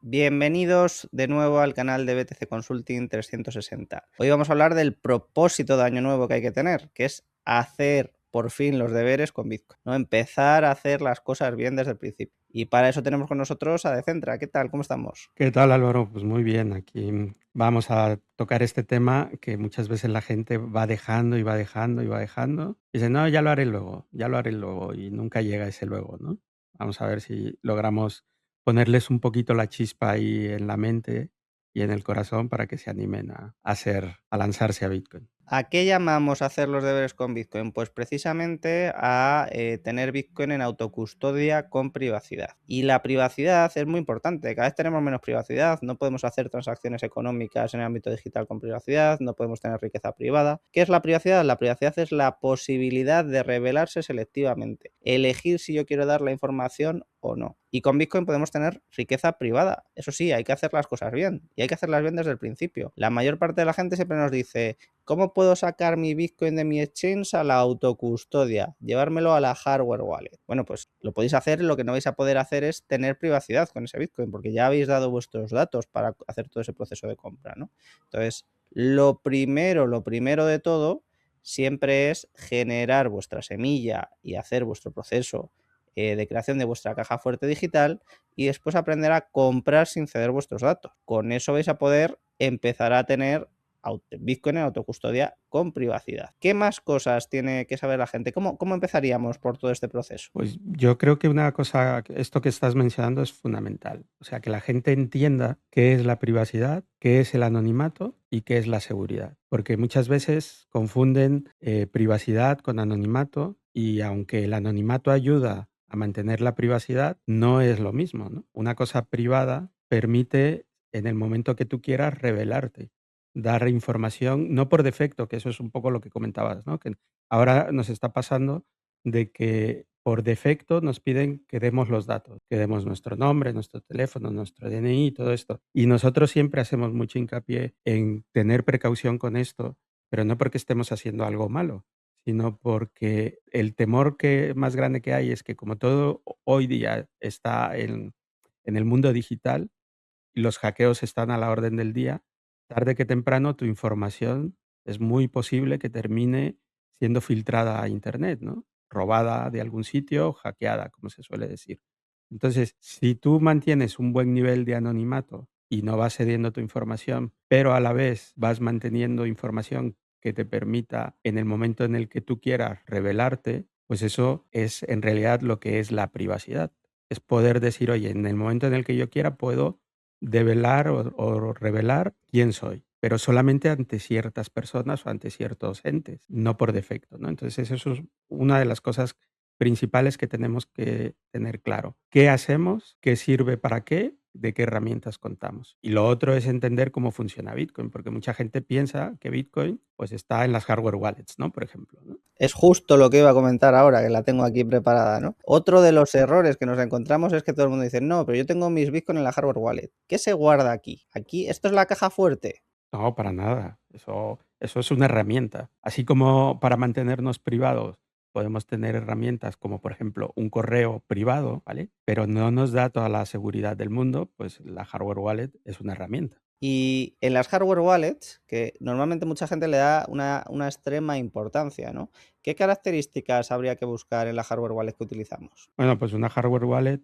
Bienvenidos de nuevo al canal de BTC Consulting 360. Hoy vamos a hablar del propósito de año nuevo que hay que tener, que es hacer por fin los deberes con Bitcoin, ¿no? Empezar a hacer las cosas bien desde el principio. Y para eso tenemos con nosotros a Decentra. ¿Qué tal? ¿Cómo estamos? ¿Qué tal, Álvaro? Pues muy bien, aquí vamos a tocar este tema que muchas veces la gente va dejando y va dejando y va dejando. Dice, no, ya lo haré luego, ya lo haré luego, y nunca llega ese luego, ¿no? Vamos a ver si logramos ponerles un poquito la chispa ahí en la mente y en el corazón para que se animen a lanzarse a Bitcoin. ¿A qué llamamos a hacer los deberes con Bitcoin? Pues precisamente a tener Bitcoin en autocustodia con privacidad. Y la privacidad es muy importante. Cada vez tenemos menos privacidad. No podemos hacer transacciones económicas en el ámbito digital con privacidad. No podemos tener riqueza privada. ¿Qué es la privacidad? La privacidad es la posibilidad de revelarse selectivamente. Elegir si yo quiero dar la información o no. Y con Bitcoin podemos tener riqueza privada. Eso sí, hay que hacer las cosas bien. Y hay que hacerlas bien desde el principio. La mayor parte de la gente siempre nos dice: ¿cómo puedo sacar mi Bitcoin de mi exchange a la autocustodia? Llevármelo a la hardware wallet. Bueno, pues lo podéis hacer, lo que no vais a poder hacer es tener privacidad con ese Bitcoin, porque ya habéis dado vuestros datos para hacer todo ese proceso de compra, ¿no? Entonces, lo primero de todo, siempre es generar vuestra semilla y hacer vuestro proceso de creación de vuestra caja fuerte digital y después aprender a comprar sin ceder vuestros datos. Con eso vais a poder empezar a tener Bitcoin en autocustodia con privacidad. ¿Qué más cosas tiene que saber la gente? ¿Cómo empezaríamos por todo este proceso? Pues yo creo que una cosa, esto que estás mencionando es fundamental. O sea, que la gente entienda qué es la privacidad, qué es el anonimato y qué es la seguridad. Porque muchas veces confunden privacidad con anonimato y aunque el anonimato ayuda a mantener la privacidad, no es lo mismo, ¿no? Una cosa privada permite en el momento que tú quieras revelarte, dar información, no por defecto, que eso es un poco lo que comentabas, ¿no? Que ahora nos está pasando de que por defecto nos piden que demos los datos, que demos nuestro nombre, nuestro teléfono, nuestro DNI, todo esto. Y nosotros siempre hacemos mucho hincapié en tener precaución con esto, pero no porque estemos haciendo algo malo, sino porque el temor más grande que hay es que como todo hoy día está en el mundo digital y los hackeos están a la orden del día, tarde que temprano tu información es muy posible que termine siendo filtrada a Internet, ¿no? Robada de algún sitio, hackeada, como se suele decir. Entonces, si tú mantienes un buen nivel de anonimato y no vas cediendo tu información, pero a la vez vas manteniendo información que te permita, en el momento en el que tú quieras, revelarte, pues eso es en realidad lo que es la privacidad. Es poder decir, oye, en el momento en el que yo quiera puedo develar o revelar quién soy, pero solamente ante ciertas personas o ante ciertos entes, no por defecto, ¿no? Entonces, eso es una de las cosas principales que tenemos que tener claro. ¿Qué hacemos? ¿Qué sirve para qué? ¿De qué herramientas contamos? Y lo otro es entender cómo funciona Bitcoin, porque mucha gente piensa que Bitcoin pues está en las hardware wallets, ¿no? Por ejemplo, ¿no? Es justo lo que iba a comentar ahora, que la tengo aquí preparada, ¿no? Otro de los errores que nos encontramos es que todo el mundo dice: no, pero yo tengo mis Bitcoin en la hardware wallet. ¿Qué se guarda aquí? Aquí, esto es la caja fuerte. No, para nada. Eso es una herramienta. Así como para mantenernos privados podemos tener herramientas como, por ejemplo, un correo privado, ¿vale? Pero no nos da toda la seguridad del mundo, pues la hardware wallet es una herramienta. Y en las hardware wallets, que normalmente mucha gente le da una extrema importancia, ¿no? ¿Qué características habría que buscar en la hardware wallet que utilizamos? Bueno, pues una hardware wallet,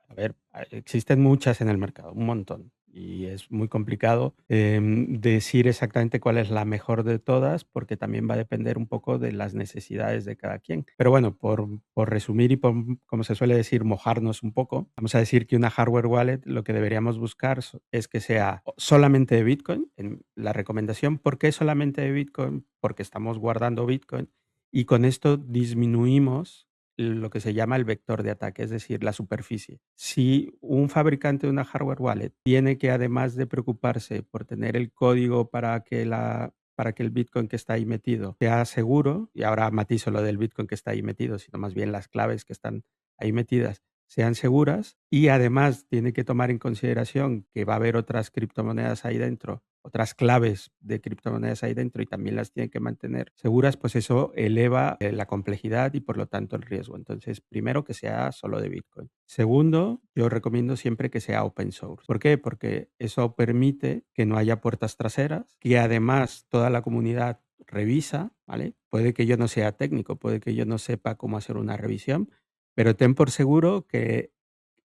a ver, existen muchas en el mercado, un montón. Y es muy complicado decir exactamente cuál es la mejor de todas, porque también va a depender un poco de las necesidades de cada quien. Pero bueno, por resumir y por, como se suele decir, mojarnos un poco, vamos a decir que una hardware wallet lo que deberíamos buscar es que sea solamente de Bitcoin. En la recomendación, ¿por qué solamente de Bitcoin? Porque estamos guardando Bitcoin y con esto disminuimos lo que se llama el vector de ataque, es decir, la superficie. Si un fabricante de una hardware wallet tiene que, además de preocuparse por tener el código para que el Bitcoin que está ahí metido sea seguro, y ahora matizo lo del Bitcoin que está ahí metido, sino más bien las claves que están ahí metidas, sean seguras, y además tiene que tomar en consideración que va a haber otras criptomonedas ahí dentro, otras claves de criptomonedas ahí dentro, y también las tiene que mantener seguras, pues eso eleva la complejidad y por lo tanto el riesgo. Entonces, primero, que sea solo de Bitcoin. Segundo, yo recomiendo siempre que sea open source. ¿Por qué? Porque eso permite que no haya puertas traseras, que además toda la comunidad revisa, ¿vale? Puede que yo no sea técnico, puede que yo no sepa cómo hacer una revisión, pero ten por seguro que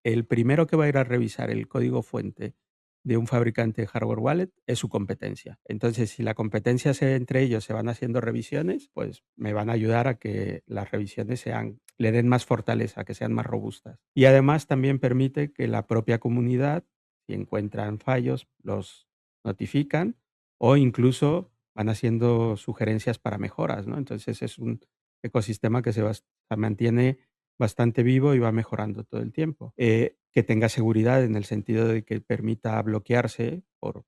el primero que va a ir a revisar el código fuente de un fabricante de hardware wallet es su competencia. Entonces, si la competencia entre ellos se van haciendo revisiones, pues me van a ayudar a que las revisiones le den más fortaleza, que sean más robustas. Y además también permite que la propia comunidad, si encuentran fallos, los notifican o incluso van haciendo sugerencias para mejoras, ¿no? Entonces es un ecosistema que se mantiene bastante vivo y va mejorando todo el tiempo. Que tenga seguridad en el sentido de que permita bloquearse por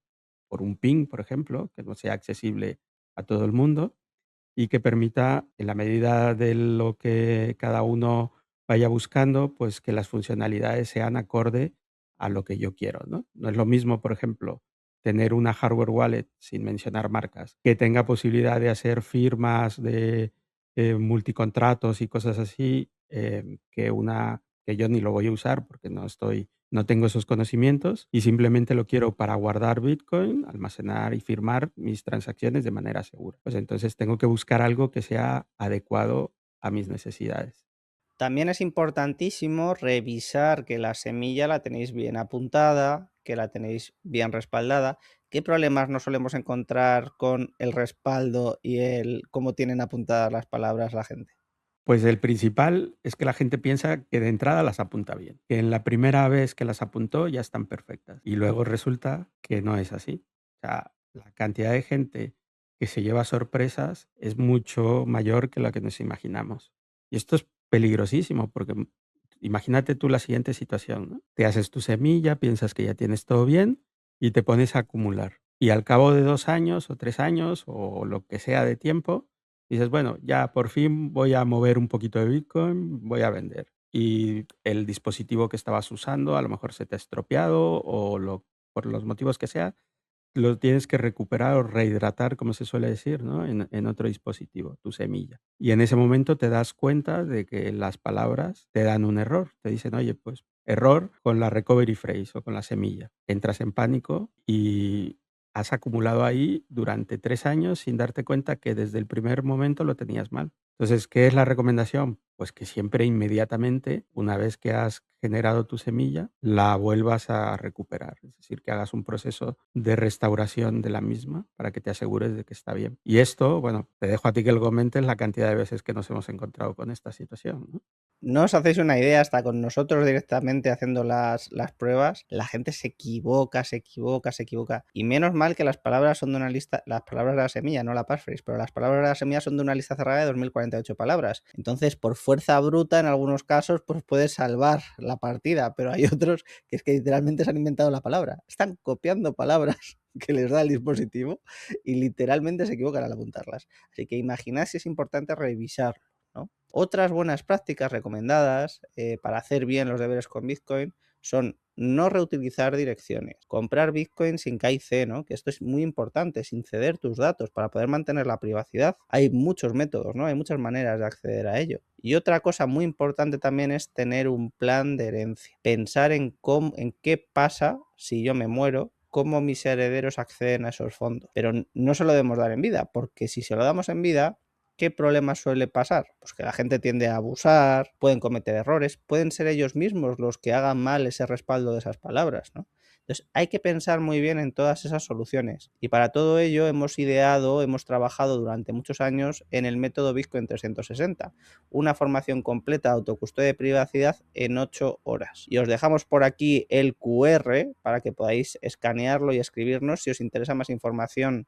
un ping, por ejemplo, que no sea accesible a todo el mundo y que permita, en la medida de lo que cada uno vaya buscando, pues que las funcionalidades sean acorde a lo que yo quiero, ¿no? No es lo mismo, por ejemplo, tener una hardware wallet, sin mencionar marcas, que tenga posibilidad de hacer firmas de multicontratos y cosas así, que una que yo ni lo voy a usar porque no tengo esos conocimientos y simplemente lo quiero para guardar Bitcoin, almacenar y firmar mis transacciones de manera segura. Pues entonces tengo que buscar algo que sea adecuado a mis necesidades. También es importantísimo revisar que la semilla la tenéis bien apuntada, que la tenéis bien respaldada. ¿Qué problemas nos solemos encontrar con el respaldo y el cómo tienen apuntadas las palabras la gente? Pues el principal es que la gente piensa que de entrada las apunta bien, que en la primera vez que las apuntó ya están perfectas y luego resulta que no es así. O sea, la cantidad de gente que se lleva sorpresas es mucho mayor que la que nos imaginamos. Y esto es peligrosísimo porque imagínate tú la siguiente situación, ¿no? Te haces tu semilla, piensas que ya tienes todo bien y te pones a acumular. Y al cabo de 2 años o 3 años o lo que sea de tiempo, dices, bueno, ya por fin voy a mover un poquito de Bitcoin, voy a vender. Y el dispositivo que estabas usando a lo mejor se te ha estropeado o por los motivos que sea, lo tienes que recuperar o rehidratar, como se suele decir, ¿no? En otro dispositivo, tu semilla. Y en ese momento te das cuenta de que las palabras te dan un error. Te dicen, oye, pues error con la recovery phrase o con la semilla. Entras en pánico y has acumulado ahí durante 3 años sin darte cuenta que desde el primer momento lo tenías mal. Entonces, ¿qué es la recomendación? Pues que siempre inmediatamente, una vez que has generado tu semilla, la vuelvas a recuperar. Es decir, que hagas un proceso de restauración de la misma para que te asegures de que está bien. Y esto, bueno, te dejo a ti que lo comentes la cantidad de veces que nos hemos encontrado con esta situación, ¿no? No os hacéis una idea, hasta con nosotros directamente haciendo las pruebas, la gente se equivoca, se equivoca, se equivoca. Y menos mal que las palabras son de una lista, las palabras de la semilla, no la passphrase, pero las palabras de la semilla son de una lista cerrada de 2048 palabras. Entonces, por fuerza bruta, en algunos casos, pues puedes salvar la partida, pero hay otros que es que literalmente se han inventado la palabra. Están copiando palabras que les da el dispositivo y literalmente se equivocan al apuntarlas. Así que imaginad si es importante revisar, ¿no? Otras buenas prácticas recomendadas para hacer bien los deberes con Bitcoin son no reutilizar direcciones, comprar Bitcoin sin KIC, ¿no? Que esto es muy importante, sin ceder tus datos para poder mantener la privacidad. Hay muchos métodos, ¿no? Hay muchas maneras de acceder a ello. Y otra cosa muy importante también es tener un plan de herencia. Pensar en qué pasa si yo me muero, cómo mis herederos acceden a esos fondos. Pero no se lo debemos dar en vida, porque si se lo damos en vida, ¿qué problema suele pasar? Pues que la gente tiende a abusar, pueden cometer errores, pueden ser ellos mismos los que hagan mal ese respaldo de esas palabras, ¿no? Entonces hay que pensar muy bien en todas esas soluciones y para todo ello hemos trabajado durante muchos años en el método Bitcoin 360, una formación completa de autocustodia de privacidad en 8 horas. Y os dejamos por aquí el QR para que podáis escanearlo y escribirnos si os interesa más información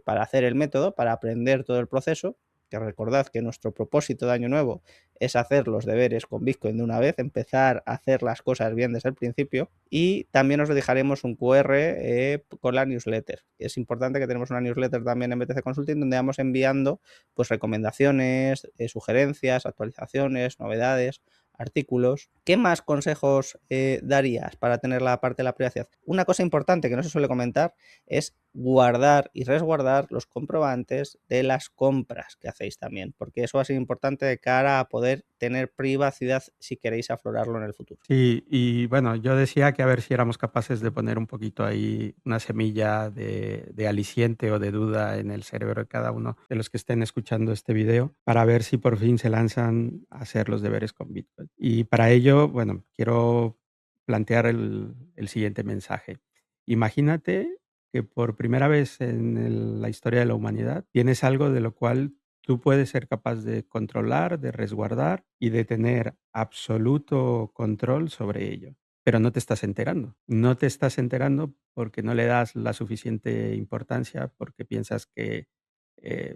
para hacer el método, para aprender todo el proceso, que recordad que nuestro propósito de año nuevo es hacer los deberes con Bitcoin de una vez, empezar a hacer las cosas bien desde el principio, y también os dejaremos un QR con la newsletter. Es importante que tenemos una newsletter también en BTC Consulting donde vamos enviando pues recomendaciones, sugerencias, actualizaciones, novedades, artículos. ¿Qué más consejos darías para tener la parte de la privacidad? Una cosa importante que no se suele comentar es guardar y resguardar los comprobantes de las compras que hacéis también, porque eso va a ser importante de cara a poder tener privacidad si queréis aflorarlo en el futuro. Sí, y bueno, yo decía que a ver si éramos capaces de poner un poquito ahí una semilla de aliciente o de duda en el cerebro de cada uno de los que estén escuchando este video para ver si por fin se lanzan a hacer los deberes con Bitcoin. Y para ello, bueno, quiero plantear el siguiente mensaje. Imagínate que por primera vez en la historia de la humanidad tienes algo de lo cual tú puedes ser capaz de controlar, de resguardar y de tener absoluto control sobre ello, pero no te estás enterando. No te estás enterando porque no le das la suficiente importancia, porque piensas que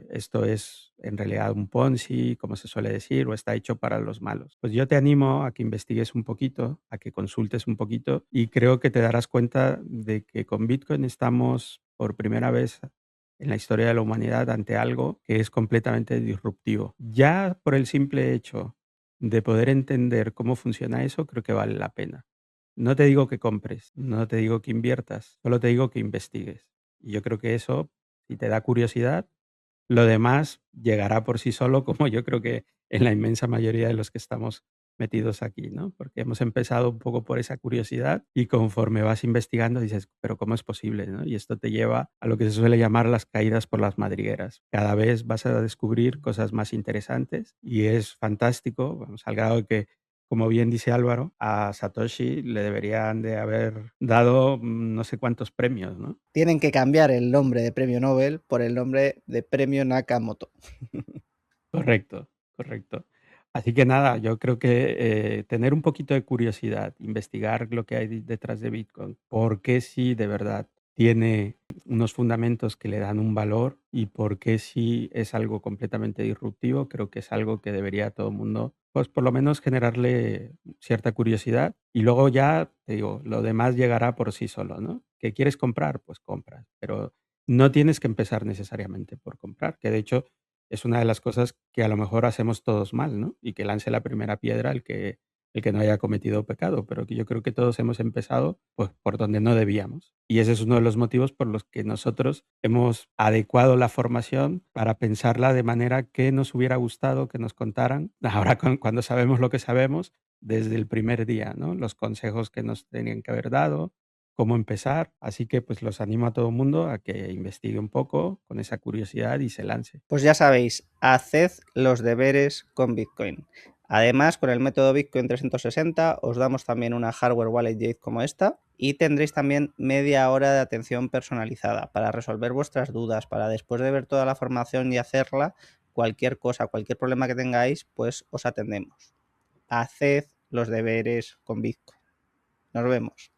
esto es en realidad un Ponzi, como se suele decir, o está hecho para los malos. Pues yo te animo a que investigues un poquito, a que consultes un poquito y creo que te darás cuenta de que con Bitcoin estamos por primera vez en la historia de la humanidad ante algo que es completamente disruptivo. Ya por el simple hecho de poder entender cómo funciona eso, creo que vale la pena. No te digo que compres, no te digo que inviertas, solo te digo que investigues. Y yo creo que eso, si te da curiosidad, lo demás llegará por sí solo, como yo creo que en la inmensa mayoría de los que estamos metidos aquí, ¿no? Porque hemos empezado un poco por esa curiosidad y conforme vas investigando dices, pero ¿cómo es posible, no? Y esto te lleva a lo que se suele llamar las caídas por las madrigueras. Cada vez vas a descubrir cosas más interesantes y es fantástico, vamos, al grado de que, como bien dice Álvaro, a Satoshi le deberían de haber dado no sé cuántos premios, ¿no? Tienen que cambiar el nombre de premio Nobel por el nombre de premio Nakamoto. Correcto, correcto. Así que nada, yo creo que tener un poquito de curiosidad, investigar lo que hay detrás de Bitcoin, por qué sí de verdad tiene unos fundamentos que le dan un valor y por qué sí es algo completamente disruptivo, creo que es algo que debería todo el mundo, pues por lo menos generarle cierta curiosidad y luego ya, te digo, lo demás llegará por sí solo, ¿no? ¿Qué quieres comprar? Pues compras, pero no tienes que empezar necesariamente por comprar, que de hecho es una de las cosas que a lo mejor hacemos todos mal, ¿no? Y que lance la primera piedra el que no haya cometido pecado, pero que yo creo que todos hemos empezado pues por donde no debíamos. Y ese es uno de los motivos por los que nosotros hemos adecuado la formación para pensarla de manera que nos hubiera gustado que nos contaran, ahora cuando sabemos lo que sabemos, desde el primer día, ¿no? Los consejos que nos tenían que haber dado, cómo empezar. Así que pues los animo a todo el mundo a que investigue un poco con esa curiosidad y se lance. Pues ya sabéis, haced los deberes con Bitcoin. Además, con el método Bitcoin 360 os damos también una hardware wallet Jade como esta y tendréis también media hora de atención personalizada para resolver vuestras dudas, para después de ver toda la formación y hacerla, cualquier cosa, cualquier problema que tengáis, pues os atendemos. Haced los deberes con Bitcoin. Nos vemos.